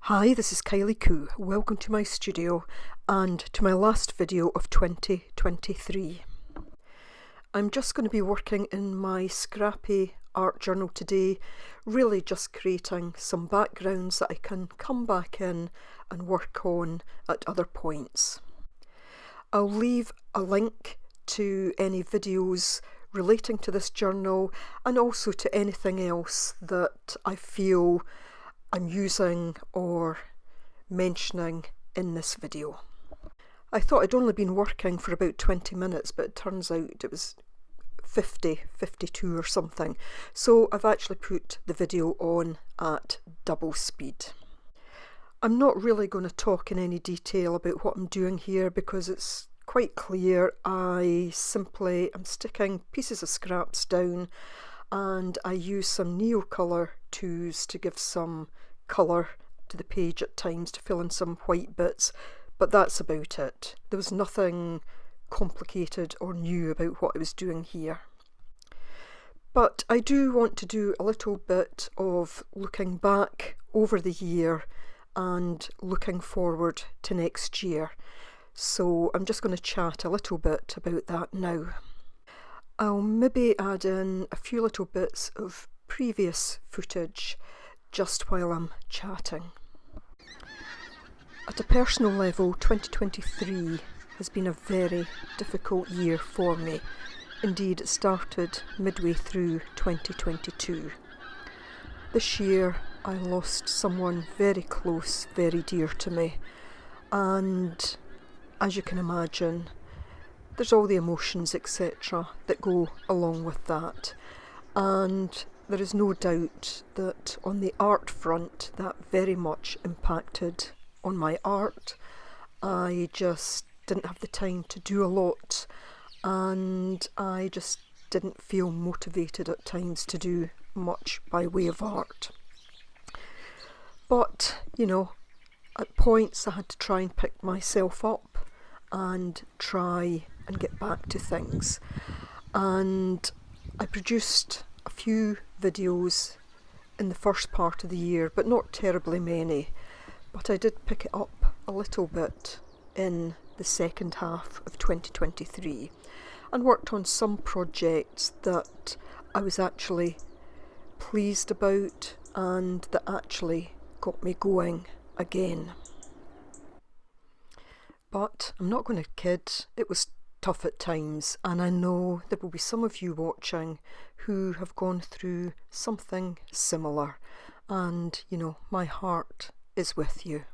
Hi, this is Kylie Coo. Welcome to my studio and to my last video of 2023. I'm just going to be working in my Scrappy Art Journal today, really just creating some backgrounds that I can come back in and work on at other points. I'll leave a link to any videos relating to this journal and also to anything else that I feel I'm using or mentioning in this video. I thought I'd only been working for about 20 minutes, but it turns out it was 52 or something. So I've actually put the video on at double speed. I'm not really going to talk in any detail about what I'm doing here because it's quite clear. I'm sticking pieces of scraps down, and I use some Neo Colour 2s to give some colour to the page at times to fill in some white bits, but that's about it. There was nothing complicated or new about what I was doing here. But I do want to do a little bit of looking back over the year and looking forward to next year. So I'm just going to chat a little bit about that now. I'll maybe add in a few little bits of previous footage just while I'm chatting. At a personal level, 2023 has been a very difficult year for me. Indeed, it started midway through 2022. This year I lost someone very close, very dear to me, and as you can imagine, there's all the emotions, etc., that go along with that. And there is no doubt that on the art front, that very much impacted on my art. I just didn't have the time to do a lot, and I just didn't feel motivated at times to do much by way of art. But, at points I had to try and pick myself up and try and get back to things. And I produced a few videos in the first part of the year, but not terribly many. But I did pick it up a little bit in the second half of 2023 and worked on some projects that I was actually pleased about and that actually got me going again. But I'm not going to kid, it was tough at times, and I know there will be some of you watching who have gone through something similar, and my heart is with you.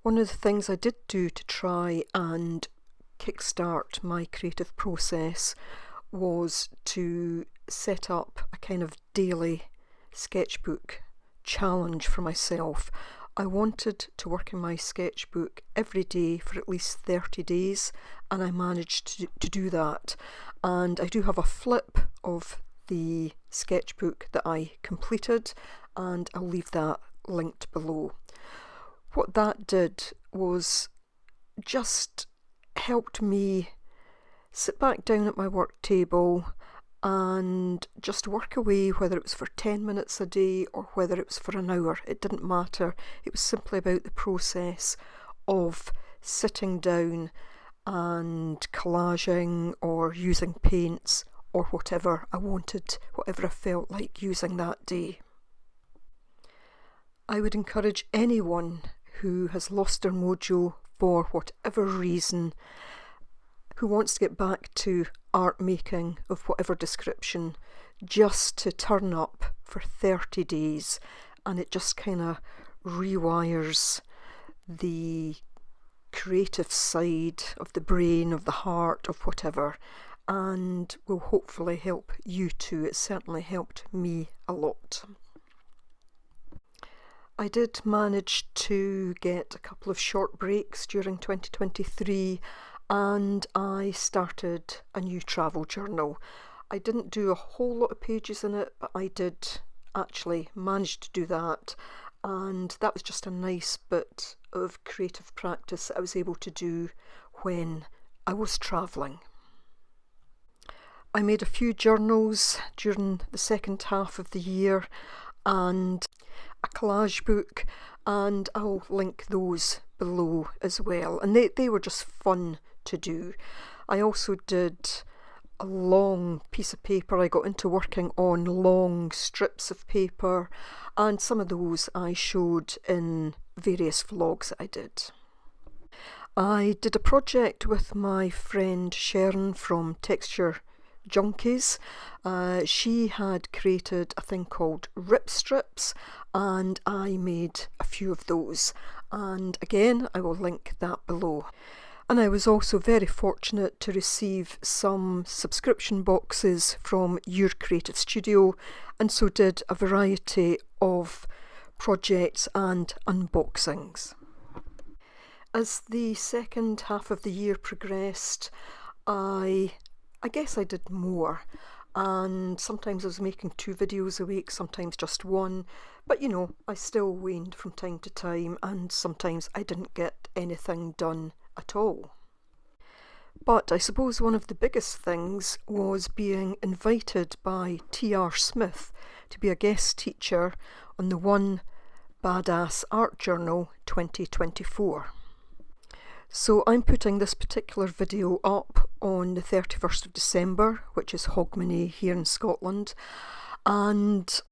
One of the things I did do to try and kickstart my creative process was to set up a kind of daily sketchbook challenge for myself. I wanted to work in my sketchbook every day for at least 30 days, and I managed to do that. And I do have a flip of the sketchbook that I completed, and I'll leave that linked below. What that did was just helped me sit back down at my work table and just work away, whether it was for 10 minutes a day or whether it was for an hour. It didn't matter. It was simply about the process of sitting down and collaging or using paints or whatever I wanted, whatever I felt like using that day. I would encourage anyone who has lost their mojo for whatever reason, who wants to get back to art making of whatever description, just to turn up for 30 days, and it just kind of rewires the creative side of the brain, of the heart, of whatever, and will hopefully help you too. It certainly helped me a lot. I did manage to get a couple of short breaks during 2023, and I started a new travel journal. I didn't do a whole lot of pages in it, but I did actually manage to do that, and that was just a nice bit of creative practice that I was able to do when I was travelling. I made a few journals during the second half of the year and a collage book, and I'll link those below as well. And they were just fun to do. I also did a long piece of paper. I got into working on long strips of paper, and some of those I showed in various vlogs that I did. I did a project with my friend Sharon from Texture Junkies. She had created a thing called rip strips, and I made a few of those, and again I will link that below. And I was also very fortunate to receive some subscription boxes from Your Creative Studio, and so did a variety of projects and unboxings. As the second half of the year progressed, I guess I did more, and sometimes I was making 2 videos a week, sometimes just 1, but you know, I still waned from time to time, and sometimes I didn't get anything done at all. But I suppose one of the biggest things was being invited by T.R. Smith to be a guest teacher on the One Badass Art Journal 2024. So I'm putting this particular video up on the 31st of December, which is Hogmanay here in Scotland, and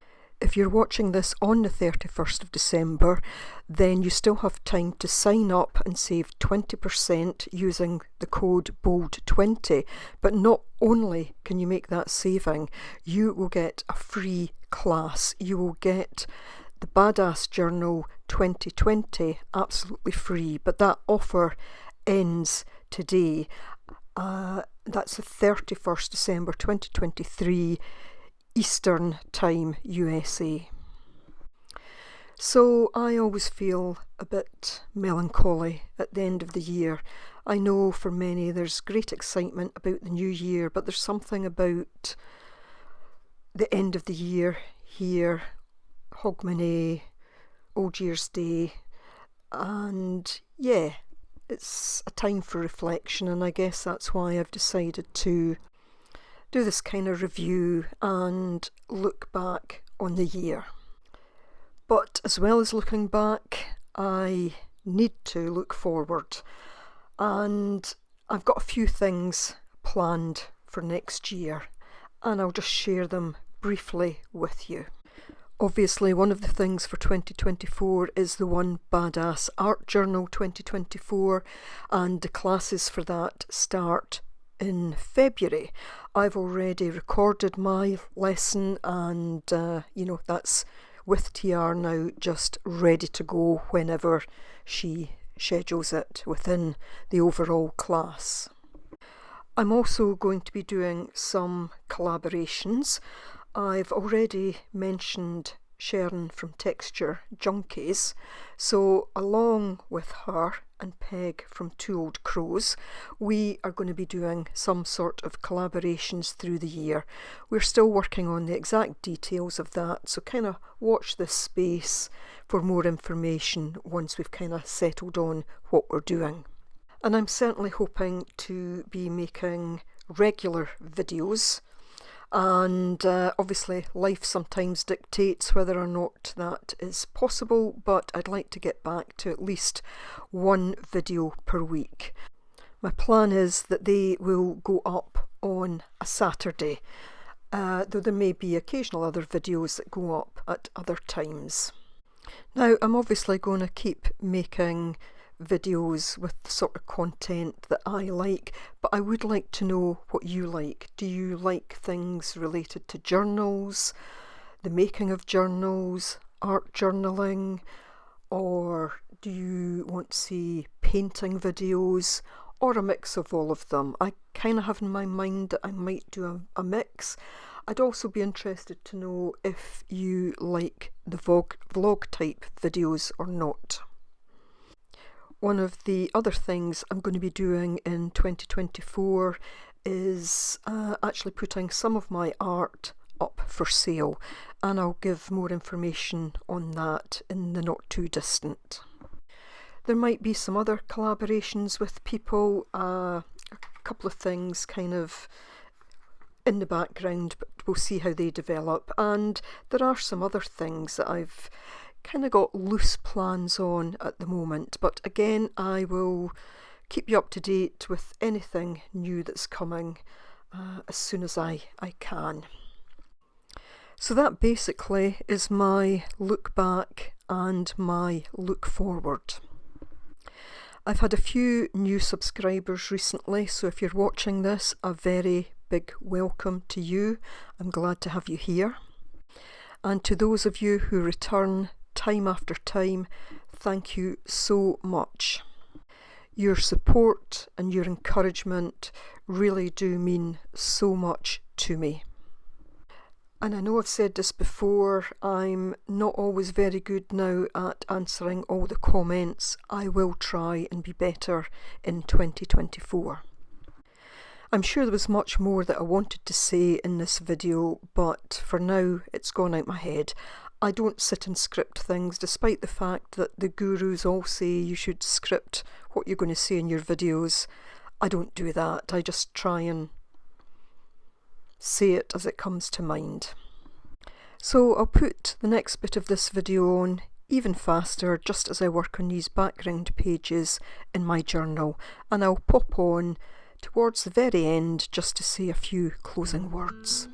if you're watching this on the 31st of December, then you still have time to sign up and save 20% using the code BOLD20. But not only can you make that saving, you will get a free class. You will get the Badass Journal 2020 absolutely free, but that offer ends today. That's the 31st December 2023, Eastern Time, USA. So I always feel a bit melancholy at the end of the year. I know for many there's great excitement about the new year, but there's something about the end of the year here, Hogmanay, Old Year's Day, and yeah, it's a time for reflection, and I guess that's why I've decided to do this kind of review and look back on the year. But as well as looking back, I need to look forward, and I've got a few things planned for next year, and I'll just share them briefly with you. Obviously, one of the things for 2024 is the One Badass Art Journal 2024, and the classes for that start in February. I've already recorded my lesson, and that's with TR now, just ready to go whenever she schedules it within the overall class. I'm also going to be doing some collaborations. I've already mentioned Sharon from Texture Junkies, so along with her and Peg from Two Old Crows, we are going to be doing some sort of collaborations through the year. We're still working on the exact details of that, so kind of watch this space for more information once we've kind of settled on what we're doing. And I'm certainly hoping to be making regular videos, and obviously life sometimes dictates whether or not that is possible, but I'd like to get back to at least 1 video per week. My plan is that they will go up on a Saturday, though there may be occasional other videos that go up at other times. Now, I'm obviously going to keep making videos with the sort of content that I like, but I would like to know what you like. Do you like things related to journals, the making of journals, art journaling, or do you want to see painting videos, or a mix of all of them? I kind of have in my mind that I might do a mix. I'd also be interested to know if you like the vlog type videos or not. One of the other things I'm going to be doing in 2024 is actually putting some of my art up for sale, and I'll give more information on that in the not too distant. There might be some other collaborations with people, a couple of things kind of in the background, but we'll see how they develop. And there are some other things that I've kind of got loose plans on at the moment, but again I will keep you up to date with anything new that's coming as soon as I can. So that basically is my look back and my look forward. I've had a few new subscribers recently, so if you're watching this, a very big welcome to you. I'm glad to have you here. And to those of you who return time after time, thank you so much. Your support and your encouragement really do mean so much to me. And I know I've said this before, I'm not always very good now at answering all the comments. I will try and be better in 2024. I'm sure there was much more that I wanted to say in this video, but for now it's gone out my head. I don't sit and script things, despite the fact that the gurus all say you should script what you're going to say in your videos. I don't do that. I just try and say it as it comes to mind. So I'll put the next bit of this video on even faster just as I work on these background pages in my journal, and I'll pop on towards the very end just to say a few closing words.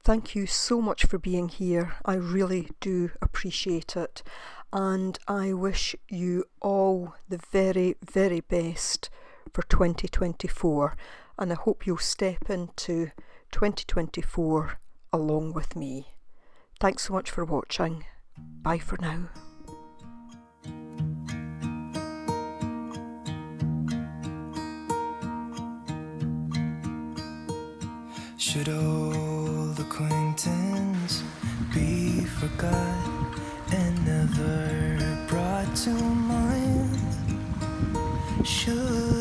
thank you so much for being here. I really do appreciate it. And I wish you all the very, very best for 2024. And I hope you'll step into 2024 along with me. Thanks so much for watching. Bye for now. Should old acquaintance be forgot and never brought to mind? Should